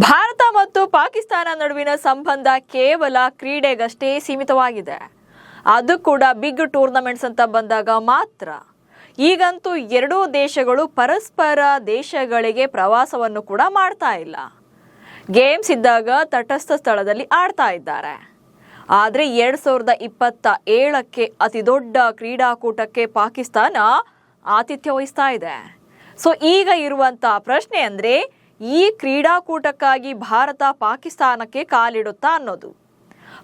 ಭಾರತ ಮತ್ತು ಪಾಕಿಸ್ತಾನ ನಡುವಿನ ಸಂಬಂಧ ಕೇವಲ ಕ್ರೀಡೆಗಷ್ಟೇ ಸೀಮಿತವಾಗಿದೆ. ಅದು ಕೂಡ ಬಿಗ್ ಟೂರ್ನಮೆಂಟ್ಸ್ ಅಂತ ಬಂದಾಗ ಮಾತ್ರ. ಈಗಂತೂ ಎರಡೂ ದೇಶಗಳು ಪರಸ್ಪರ ದೇಶಗಳಿಗೆ ಪ್ರವಾಸವನ್ನು ಕೂಡ ಮಾಡ್ತಾ ಇಲ್ಲ. ಗೇಮ್ಸ್ ಇದ್ದಾಗ ತಟಸ್ಥ ಸ್ಥಳದಲ್ಲಿ ಆಡ್ತಾ ಇದ್ದಾರೆ. ಆದರೆ 2027ಕ್ಕೆ ಅತಿ ದೊಡ್ಡ ಕ್ರೀಡಾಕೂಟಕ್ಕೆ ಪಾಕಿಸ್ತಾನ ಆತಿಥ್ಯ ವಹಿಸ್ತಾ ಇದೆ. ಸೊ ಈಗ ಇರುವಂಥ ಪ್ರಶ್ನೆ ಅಂದರೆ, ಈ ಕ್ರೀಡಾಕೂಟಕ್ಕಾಗಿ ಭಾರತ ಪಾಕಿಸ್ತಾನಕ್ಕೆ ಕಾಲಿಡುತ್ತಾ ಅನ್ನೋದು.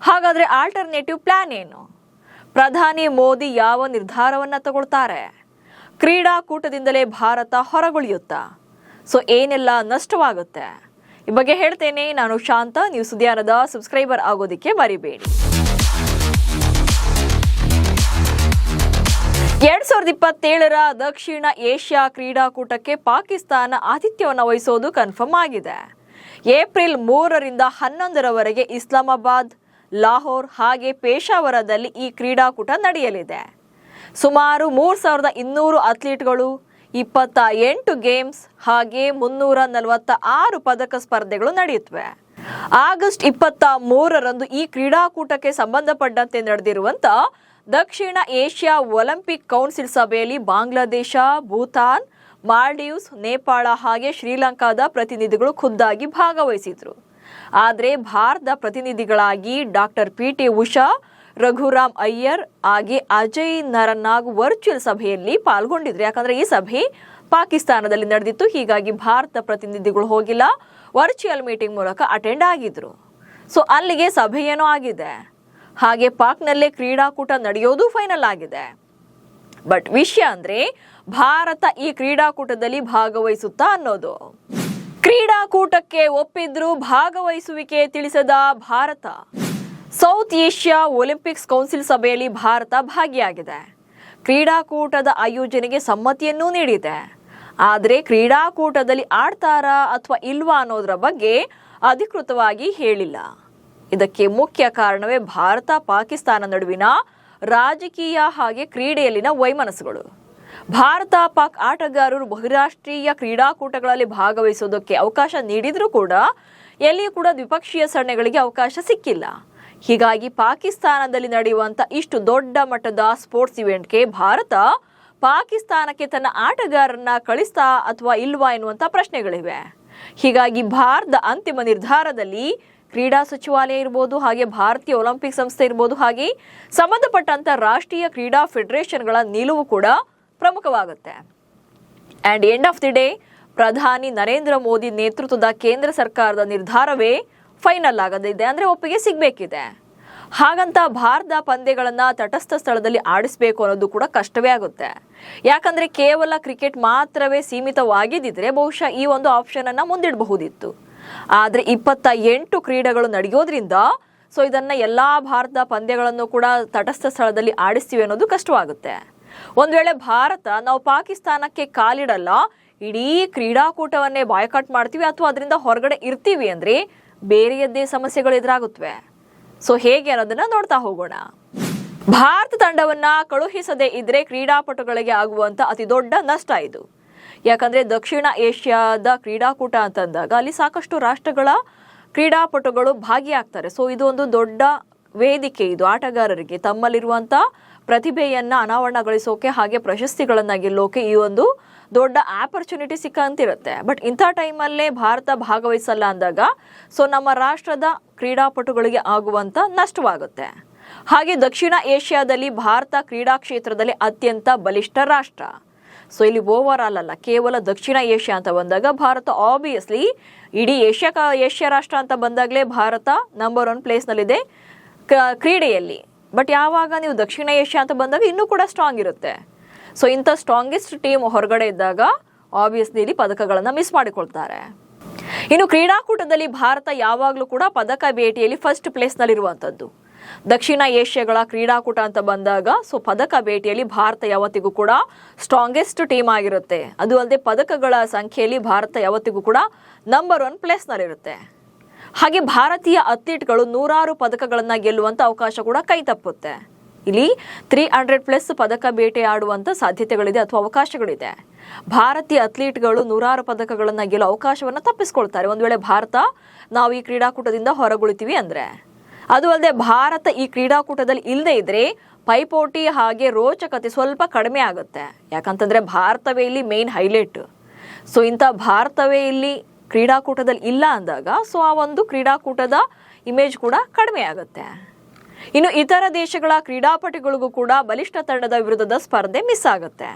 ಹಾಗಾದರೆ ಆಲ್ಟರ್ನೇಟಿವ್ ಪ್ಲಾನ್ ಏನು? ಪ್ರಧಾನಿ ಮೋದಿ ಯಾವ ನಿರ್ಧಾರವನ್ನು ತಗೊಳ್ತಾರೆ? ಕ್ರೀಡಾಕೂಟದಿಂದಲೇ ಭಾರತ ಹೊರಗುಳಿಯುತ್ತಾ? ಸೊ ಏನೆಲ್ಲ ನಷ್ಟವಾಗುತ್ತೆ? ಈ ಬಗ್ಗೆ ಹೇಳ್ತೇನೆ. ನಾನು ಶಾಂತ. ನೀವು ಸುದ್ದಿಯಾನದ ಸಬ್ಸ್ಕ್ರೈಬರ್ ಆಗೋದಕ್ಕೆ ಮರಿಬೇಡಿ. 2027ರ ದಕ್ಷಿಣ ಏಷ್ಯಾ ಕ್ರೀಡಾಕೂಟಕ್ಕೆ ಪಾಕಿಸ್ತಾನ ಆತಿಥ್ಯವನ್ನು ವಹಿಸೋದು ಕನ್ಫರ್ಮ್ ಆಗಿದೆ. ಏಪ್ರಿಲ್ 3ರಿಂದ 11ರವರೆಗೆ ಇಸ್ಲಾಮಾಬಾದ್, ಲಾಹೋರ್ ಹಾಗೆ ಪೇಶಾವರದಲ್ಲಿ ಈ ಕ್ರೀಡಾಕೂಟ ನಡೆಯಲಿದೆ. ಸುಮಾರು 3200 ಅಥ್ಲೀಟ್ಗಳು, 28 ಗೇಮ್ಸ್ ಹಾಗೆ 346 ಪದಕ ಸ್ಪರ್ಧೆಗಳು ನಡೆಯುತ್ತವೆ. ಆಗಸ್ಟ್ 23ರಂದು ಈ ಕ್ರೀಡಾಕೂಟಕ್ಕೆ ಸಂಬಂಧಪಟ್ಟಂತೆ ನಡೆದಿರುವಂಥ ದಕ್ಷಿಣ ಏಷ್ಯಾ ಒಲಿಂಪಿಕ್ ಕೌನ್ಸಿಲ್ ಸಭೆಯಲ್ಲಿ ಬಾಂಗ್ಲಾದೇಶ, ಭೂತಾನ್, ಮಾಲ್ಡೀವ್ಸ್, ನೇಪಾಳ ಹಾಗೆ ಶ್ರೀಲಂಕಾದ ಪ್ರತಿನಿಧಿಗಳು ಖುದ್ದಾಗಿ ಭಾಗವಹಿಸಿದ್ರು. ಆದರೆ ಭಾರತದ ಪ್ರತಿನಿಧಿಗಳಾಗಿ ಡಾಕ್ಟರ್ PT ಉಷಾ, ರಘುರಾಮ್ ಅಯ್ಯರ್ ಹಾಗೆ ಅಜಯ್ ನರನಾಗ್ ವರ್ಚುವಲ್ ಸಭೆಯಲ್ಲಿ ಪಾಲ್ಗೊಂಡಿದ್ರು. ಯಾಕಂದ್ರೆ ಈ ಸಭೆ ಪಾಕಿಸ್ತಾನದಲ್ಲಿ ನಡೆದಿತ್ತು. ಹೀಗಾಗಿ ಭಾರತ ಪ್ರತಿನಿಧಿಗಳು ಹೋಗಿಲ್ಲ, ವರ್ಚುವಲ್ ಮೀಟಿಂಗ್ ಮೂಲಕ ಅಟೆಂಡ್ ಆಗಿದ್ರು. ಸೊ ಅಲ್ಲಿಗೆ ಸಭೆಯೇನೋ ಆಗಿದೆ. ಹಾಗೆ ಪಾಕ್ನಲ್ಲೇ ಕ್ರೀಡಾಕೂಟ ನಡೆಯೋದು ಫೈನಲ್ ಆಗಿದೆ. ಬಟ್ ವಿಷಯ ಅಂದ್ರೆ, ಭಾರತ ಈ ಕ್ರೀಡಾಕೂಟದಲ್ಲಿ ಭಾಗವಹಿಸುತ್ತಾ ಅನ್ನೋದು. ಕ್ರೀಡಾಕೂಟಕ್ಕೆ ಒಪ್ಪಿದ್ರು ಭಾಗವಹಿಸುವಿಕೆ ತಿಳಿಸದ Bharat. South Asia Olympics Council ಸಭೆಯಲ್ಲಿ ಭಾರತ ಭಾಗಿಯಾಗಿದೆ. ಕ್ರೀಡಾಕೂಟದ ಆಯೋಜನೆಗೆ ಸಮ್ಮತಿಯನ್ನೂ ನೀಡಿದೆ. ಆದರೆ ಕ್ರೀಡಾಕೂಟದಲ್ಲಿ ಆಡ್ತಾರಾ ಅಥವಾ ಇಲ್ವಾ ಅನ್ನೋದರ ಬಗ್ಗೆ ಅಧಿಕೃತವಾಗಿ ಹೇಳಿಲ್ಲ. ಇದಕ್ಕೆ ಮುಖ್ಯ ಕಾರಣವೇ ಭಾರತ ಪಾಕಿಸ್ತಾನ ನಡುವಿನ ರಾಜಕೀಯ ಹಾಗೆ ಕ್ರೀಡೆಯಲ್ಲಿನ ವೈಮನಸ್ಸುಗಳು. ಭಾರತ ಪಾಕ್ ಆಟಗಾರರು ಬಹುರಾಷ್ಟ್ರೀಯ ಕ್ರೀಡಾಕೂಟಗಳಲ್ಲಿ ಭಾಗವಹಿಸೋದಕ್ಕೆ ಅವಕಾಶ ನೀಡಿದ್ರೂ ಕೂಡ ಎಲ್ಲಿಯೂ ಕೂಡ ದ್ವಿಪಕ್ಷೀಯ ಸರಣೆಗಳಿಗೆ ಅವಕಾಶ ಸಿಕ್ಕಿಲ್ಲ. ಹೀಗಾಗಿ ಪಾಕಿಸ್ತಾನದಲ್ಲಿ ನಡೆಯುವಂಥ ಇಷ್ಟು ದೊಡ್ಡ ಮಟ್ಟದ ಸ್ಪೋರ್ಟ್ಸ್ ಇವೆಂಟ್ಗೆ ಭಾರತ ಪಾಕಿಸ್ತಾನಕ್ಕೆ ತನ್ನ ಆಟಗಾರರನ್ನ ಕಳಿಸ್ತಾ ಅಥವಾ ಇಲ್ವಾ ಎನ್ನುವಂಥ ಪ್ರಶ್ನೆಗಳಿವೆ. ಹೀಗಾಗಿ ಭಾರತದ ಅಂತಿಮ ನಿರ್ಧಾರದಲ್ಲಿ ಕ್ರೀಡಾ ಸಚಿವಾಲಯ ಇರ್ಬೋದು, ಹಾಗೆ ಭಾರತೀಯ ಒಲಿಂಪಿಕ್ ಸಂಸ್ಥೆ ಇರ್ಬೋದು, ಹಾಗೆ ಸಂಬಂಧಪಟ್ಟಂತ ರಾಷ್ಟ್ರೀಯ ಕ್ರೀಡಾ ಫೆಡರೇಷನ್ಗಳ ನಿಲುವು ಕೂಡ ಪ್ರಮುಖವಾಗುತ್ತೆ. And end of the day ಪ್ರಧಾನಿ ನರೇಂದ್ರ ಮೋದಿ ನೇತೃತ್ವದ ಕೇಂದ್ರ ಸರ್ಕಾರದ ನಿರ್ಧಾರವೇ ಫೈನಲ್ ಆಗದಿದೆ. ಅಂದ್ರೆ ಒಪ್ಪಿಗೆ ಸಿಗಬೇಕಿದೆ. ಹಾಗಂತ ಭಾರತ ಪಂದ್ಯಗಳನ್ನ ತಟಸ್ಥ ಸ್ಥಳದಲ್ಲಿ ಆಡಿಸಬೇಕು ಅನ್ನೋದು ಕೂಡ ಕಷ್ಟವೇ ಆಗುತ್ತೆ. ಯಾಕಂದ್ರೆ ಕೇವಲ ಕ್ರಿಕೆಟ್ ಮಾತ್ರವೇ ಸೀಮಿತವಾಗಿದ್ದಿದ್ರೆ ಬಹುಶಃ ಈ ಒಂದು ಆಪ್ಷನ್ ಅನ್ನ ಮುಂದಿಡಬಹುದಿತ್ತು. ಆದ್ರೆ 28 ಕ್ರೀಡೆಗಳು ನಡೆಯೋದ್ರಿಂದ ಸೊ ಇದನ್ನ ಎಲ್ಲಾ ಭಾರತದ ಪಂದ್ಯಗಳನ್ನು ಕೂಡ ತಟಸ್ಥ ಸ್ಥಳದಲ್ಲಿ ಆಡಿಸ್ತೀವಿ ಅನ್ನೋದು ಕಷ್ಟವಾಗುತ್ತೆ. ಒಂದ್ ವೇಳೆ ಭಾರತ ನಾವು ಪಾಕಿಸ್ತಾನಕ್ಕೆ ಕಾಲಿಡಲ್ಲ, ಇಡೀ ಕ್ರೀಡಾಕೂಟವನ್ನೇ ಬಾಯ್ಕಾಟ್ ಮಾಡ್ತೀವಿ ಅಥವಾ ಅದರಿಂದ ಹೊರಗಡೆ ಇರ್ತೀವಿ ಅಂದ್ರೆ ಬೇರೆಯದ್ದೇ ಸಮಸ್ಯೆಗಳು ಎದುರಾಗುತ್ತವೆ. ಸೊ ಹೇಗೆ ಅನ್ನೋದನ್ನ ನೋಡ್ತಾ ಹೋಗೋಣ. ಭಾರತ ತಂಡವನ್ನ ಕಳುಹಿಸದೇ ಇದ್ರೆ ಕ್ರೀಡಾಪಟುಗಳಿಗೆ ಆಗುವಂತ ಅತಿ ದೊಡ್ಡ ನಷ್ಟ ಇದು. ಯಾಕಂದ್ರೆ ದಕ್ಷಿಣ ಏಷ್ಯಾದ ಕ್ರೀಡಾಕೂಟ ಅಂತಂದಾಗ ಅಲ್ಲಿ ಸಾಕಷ್ಟು ರಾಷ್ಟ್ರಗಳ ಕ್ರೀಡಾಪಟುಗಳು ಭಾಗಿಯಾಗ್ತಾರೆ. ಸೊ ಇದು ಒಂದು ದೊಡ್ಡ ವೇದಿಕೆ. ಇದು ಆಟಗಾರರಿಗೆ ತಮ್ಮಲ್ಲಿರುವಂತ ಪ್ರತಿಭೆಯನ್ನ ಅನಾವರಣಗೊಳಿಸೋಕೆ ಹಾಗೆ ಪ್ರಶಸ್ತಿಗಳನ್ನ ಗೆಲ್ಲೋಕೆ ಈ ಒಂದು ದೊಡ್ಡ ಆಪರ್ಚುನಿಟಿ ಸಿಕ್ಕಂತಿರುತ್ತೆ. ಬಟ್ ಇಂಥ ಟೈಮಲ್ಲೇ ಭಾರತ ಭಾಗವಹಿಸಲ್ಲ ಅಂದಾಗ ಸೊ ನಮ್ಮ ರಾಷ್ಟ್ರದ ಕ್ರೀಡಾಪಟುಗಳಿಗೆ ಆಗುವಂತ ನಷ್ಟವಾಗುತ್ತೆ. ಹಾಗೆ ದಕ್ಷಿಣ ಏಷ್ಯಾದಲ್ಲಿ ಭಾರತ ಕ್ರೀಡಾ ಕ್ಷೇತ್ರದಲ್ಲಿ ಅತ್ಯಂತ ಬಲಿಷ್ಠ ರಾಷ್ಟ್ರ. ಸೊ ಇಲ್ಲಿ ಓವರ್ ಆಲ್ ಅಲ್ಲ, ಕೇವಲ ದಕ್ಷಿಣ ಏಷ್ಯಾ ಅಂತ ಬಂದಾಗ ಭಾರತ ಆಬ್ವಿಯಸ್ಲಿ ಇಡೀ ಏಷ್ಯಾ ರಾಷ್ಟ್ರ ಅಂತ ಬಂದಾಗಲೇ ಭಾರತ ನಂಬರ್ 1 ಪ್ಲೇಸ್ನಲ್ಲಿದೆ ಕ್ರೀಡೆಯಲ್ಲಿ. ಬಟ್ ಯಾವಾಗ ನೀವು ದಕ್ಷಿಣ ಏಷ್ಯಾ ಅಂತ ಬಂದಾಗ ಇನ್ನೂ ಕೂಡ ಸ್ಟ್ರಾಂಗ್ ಇರುತ್ತೆ. ಸೊ ಇಂಥ ಸ್ಟ್ರಾಂಗೆಸ್ಟ್ ಟೀಮ್ ಹೊರಗಡೆ ಇದ್ದಾಗ ಆಬ್ವಿಯಸ್ಲಿ ಇಲ್ಲಿ ಪದಕಗಳನ್ನು ಮಿಸ್ ಮಾಡಿಕೊಳ್ತಾರೆ. ಇನ್ನು ಕ್ರೀಡಾಕೂಟದಲ್ಲಿ ಭಾರತ ಯಾವಾಗಲೂ ಕೂಡ ಪದಕ ಬೇಟೆಯಲ್ಲಿ ಫಸ್ಟ್ ಪ್ಲೇಸ್ನಲ್ಲಿರುವಂಥದ್ದು. ದಕ್ಷಿಣ ಏಷ್ಯಾಗಳ ಕ್ರೀಡಾಕೂಟ ಅಂತ ಬಂದಾಗ ಸೊ ಪದಕ ಬೇಟೆಯಲ್ಲಿ ಭಾರತ ಯಾವತ್ತಿಗೂ ಕೂಡ ಸ್ಟ್ರಾಂಗೆಸ್ಟ್ ಟೀಮ್ ಆಗಿರುತ್ತೆ. ಅದು ಅಲ್ಲದೆ ಪದಕಗಳ ಸಂಖ್ಯೆಯಲ್ಲಿ ಭಾರತ ಯಾವತ್ತಿಗೂ ಕೂಡ ನಂಬರ್ 1 ಪ್ಲೇಸ್ನಲ್ಲಿರುತ್ತೆ. ಹಾಗೆ ಭಾರತೀಯ ಅಥ್ಲೀಟ್ಗಳು 100 ಪದಕಗಳನ್ನು ಗೆಲ್ಲುವಂಥ ಅವಕಾಶ ಕೂಡ ಕೈ ತಪ್ಪುತ್ತೆ. ಇಲ್ಲಿ 300+ ಪದಕ ಬೇಟೆಯಾಡುವಂಥ ಸಾಧ್ಯತೆಗಳಿದೆ ಅಥವಾ ಅವಕಾಶಗಳಿದೆ. ಭಾರತೀಯ ಅಥ್ಲೀಟ್ಗಳು 100 ಪದಕಗಳನ್ನು ಗೆಲ್ಲೋ ಅವಕಾಶವನ್ನು ತಪ್ಪಿಸ್ಕೊಳ್ತಾರೆ ಒಂದು ವೇಳೆ ಭಾರತ ನಾವು ಈ ಕ್ರೀಡಾಕೂಟದಿಂದ ಹೊರಗುಳಿತೀವಿ ಅಂದರೆ. ಅದು ಅಲ್ಲದೆ ಭಾರತ ಈ ಕ್ರೀಡಾಕೂಟದಲ್ಲಿ ಇಲ್ಲದೆ ಇದ್ರೆ ಪೈಪೋಟಿ ಹಾಗೆ ರೋಚಕತೆ ಸ್ವಲ್ಪ ಕಡಿಮೆ ಆಗುತ್ತೆ. ಯಾಕಂತಂದ್ರೆ ಭಾರತವೇ ಇಲ್ಲಿ ಮೇನ್ ಹೈಲೈಟ್. ಸೊ ಇಂಥ ಭಾರತವೇ ಇಲ್ಲಿ ಕ್ರೀಡಾಕೂಟದಲ್ಲಿ ಇಲ್ಲ ಅಂದಾಗ ಸೊ ಆ ಒಂದು ಕ್ರೀಡಾಕೂಟದ ಇಮೇಜ್ ಕೂಡ ಕಡಿಮೆ ಆಗುತ್ತೆ. ಇನ್ನು ಇತರ ದೇಶಗಳ ಕ್ರೀಡಾಪಟುಗಳಿಗೂ ಕೂಡ ಬಲಿಷ್ಠ ತಂಡದ ವಿರುದ್ಧದ ಸ್ಪರ್ಧೆ ಮಿಸ್ ಆಗುತ್ತೆ.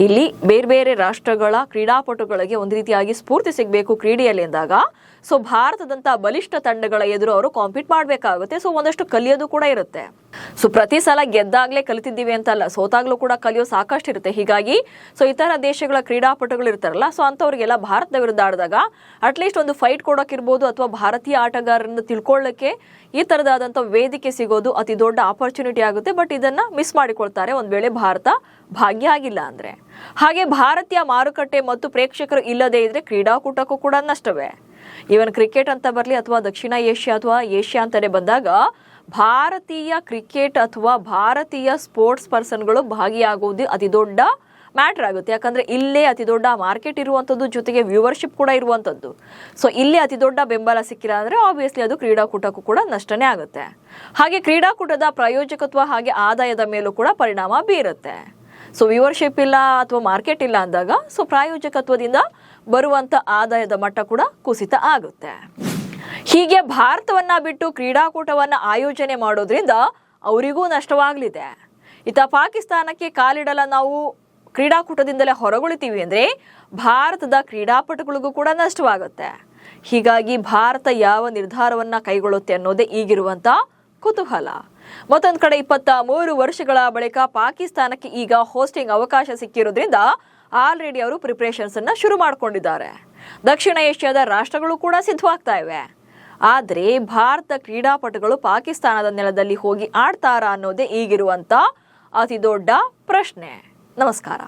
ಇಲ್ಲಿ ಬೇರೆ ಬೇರೆ ರಾಷ್ಟ್ರಗಳ ಕ್ರೀಡಾಪಟುಗಳಿಗೆ ಒಂದು ರೀತಿಯಾಗಿ ಸ್ಫೂರ್ತಿ ಸಿಗಬೇಕು ಕ್ರೀಡೆಯಲ್ಲಿ ಅಂದಾಗ ಸೊ ಭಾರತದಂತ ಬಲಿಷ್ಠ ತಂಡಗಳ ಎದುರು ಅವರು ಕಾಂಪೀಟ್ ಮಾಡಬೇಕಾಗುತ್ತೆ. ಸೊ ಒಂದಷ್ಟು ಕಲಿಯೋದು ಕೂಡ ಇರುತ್ತೆ. ಸೊ ಪ್ರತಿ ಸಲ ಗೆದ್ದಾಗ್ಲೇ ಕಲಿತಿದ್ದೀವಿ ಅಂತಲ್ಲ, ಸೋತಾಗ್ಲೂ ಕೂಡ ಕಲಿಯೋ ಸಾಕಷ್ಟು ಇರುತ್ತೆ. ಹೀಗಾಗಿ ಸೊ ಇತರ ದೇಶಗಳ ಕ್ರೀಡಾಪಟುಗಳು ಇರ್ತಾರಲ್ಲ, ಸೊ ಅಂಥವ್ರಿಗೆಲ್ಲ ಭಾರತದ ವಿರುದ್ಧ ಆಡಿದಾಗ ಅಟ್ಲೀಸ್ಟ್ ಒಂದು ಫೈಟ್ ಕೊಡೋಕ್ಕಿರ್ಬೋದು ಅಥವಾ ಭಾರತೀಯ ಆಟಗಾರರನ್ನು ತಿಳ್ಕೊಳ್ಳೋಕ್ಕೆ ಈ ಥರದಾದಂಥ ವೇದಿಕೆ ಸಿಗೋದು ಅತಿ ದೊಡ್ಡ ಆಪರ್ಚುನಿಟಿ ಆಗುತ್ತೆ. ಬಟ್ ಇದನ್ನ ಮಿಸ್ ಮಾಡಿಕೊಳ್ತಾರೆ ಒಂದು ವೇಳೆ ಭಾರತ ಭಾಗ್ಯ ಆಗಿಲ್ಲ ಅಂದ್ರೆ. ಹಾಗೆ ಭಾರತೀಯ ಮಾರುಕಟ್ಟೆ ಮತ್ತು ಪ್ರೇಕ್ಷಕರು ಇಲ್ಲದೇ ಇದ್ರೆ ಕ್ರೀಡಾಕೂಟಕ್ಕೂ ಕೂಡ ನಷ್ಟವೇ. ಈವನ್ ಕ್ರಿಕೆಟ್ ಅಂತ ಬರಲಿ ಅಥವಾ ದಕ್ಷಿಣ ಏಷ್ಯಾ ಅಥವಾ ಏಷ್ಯಾ ಅಂತಾನೆ ಬಂದಾಗ ಭಾರತೀಯ ಕ್ರಿಕೆಟ್ ಅಥವಾ ಭಾರತೀಯ ಸ್ಪೋರ್ಟ್ಸ್ ಪರ್ಸನ್ಗಳು ಭಾಗಿಯಾಗುವುದು ಅತಿ ದೊಡ್ಡ ಮ್ಯಾಟರ್ ಆಗುತ್ತೆ. ಯಾಕಂದ್ರೆ ಇಲ್ಲೇ ಅತಿ ದೊಡ್ಡ ಮಾರ್ಕೆಟ್ ಇರುವಂಥದ್ದು, ಜೊತೆಗೆ ವ್ಯೂವರ್ಶಿಪ್ ಕೂಡ ಇರುವಂಥದ್ದು. ಸೊ ಇಲ್ಲಿ ಅತಿ ದೊಡ್ಡ ಬೆಂಬಲ ಸಿಕ್ಕಿಲ್ಲ ಅಂದ್ರೆ ಆಬ್ವಿಯಸ್ಲಿ ಅದು ಕ್ರೀಡಾಕೂಟಕ್ಕೂ ಕೂಡ ನಷ್ಟನೇ ಆಗುತ್ತೆ. ಹಾಗೆ ಕ್ರೀಡಾಕೂಟದ ಪ್ರಾಯೋಜಕತ್ವ ಹಾಗೆ ಆದಾಯದ ಮೇಲೂ ಕೂಡ ಪರಿಣಾಮ ಬೀರುತ್ತೆ. ಸೊ ವ್ಯೂವರ್ಶಿಪ್ ಇಲ್ಲ ಅಥವಾ ಮಾರ್ಕೆಟ್ ಇಲ್ಲ ಅಂದಾಗ ಸೊ ಪ್ರಾಯೋಜಕತ್ವದಿಂದ ಬರುವಂತ ಆದಾಯದ ಮಟ್ಟ ಕೂಡ ಕುಸಿತ ಆಗುತ್ತೆ. ಹೀಗೆ ಭಾರತವನ್ನ ಬಿಟ್ಟು ಕ್ರೀಡಾಕೂಟವನ್ನ ಆಯೋಜನೆ ಮಾಡೋದ್ರಿಂದ ಅವರಿಗೂ ನಷ್ಟವಾಗಲಿದೆ. ಇತ್ತ ಪಾಕಿಸ್ತಾನಕ್ಕೆ ಕಾಲಿಡಲ ನಾವು ಕ್ರೀಡಾಕೂಟದಿಂದಲೇ ಹೊರಗುಳಿತೀವಿ ಅಂದ್ರೆ ಭಾರತದ ಕ್ರೀಡಾಪಟುಗಳಿಗೂ ಕೂಡ ನಷ್ಟವಾಗುತ್ತೆ. ಹೀಗಾಗಿ ಭಾರತ ಯಾವ ನಿರ್ಧಾರವನ್ನ ಕೈಗೊಳ್ಳುತ್ತೆ ಅನ್ನೋದೇ ಈಗಿರುವಂತ ಕುತೂಹಲ. ಮತ್ತೊಂದು ಕಡೆ 23 ವರ್ಷಗಳ ಬಳಿಕ ಪಾಕಿಸ್ತಾನಕ್ಕೆ ಈಗ ಹೋಸ್ಟಿಂಗ್ ಅವಕಾಶ ಸಿಕ್ಕಿರೋದ್ರಿಂದ ಆಲ್ರೆಡಿ ಅವರು ಪ್ರಿಪರೇಷನ್ಸ್ ಅನ್ನ ಶುರು ಮಾಡಿಕೊಂಡಿದ್ದಾರೆ. ದಕ್ಷಿಣ ಏಷ್ಯಾದ ರಾಷ್ಟ್ರಗಳು ಕೂಡ ಸಿದ್ಧವಾಗ್ತಾ ಇವೆ. ಆದ್ರೆ ಭಾರತ ಕ್ರೀಡಾಪಟುಗಳು ಪಾಕಿಸ್ತಾನದ ನೆಲದಲ್ಲಿ ಹೋಗಿ ಆಡ್ತಾರಾ ಅನ್ನೋದೇ ಈಗಿರುವಂತ ಅತಿ ದೊಡ್ಡ ಪ್ರಶ್ನೆ. ನಮಸ್ಕಾರ.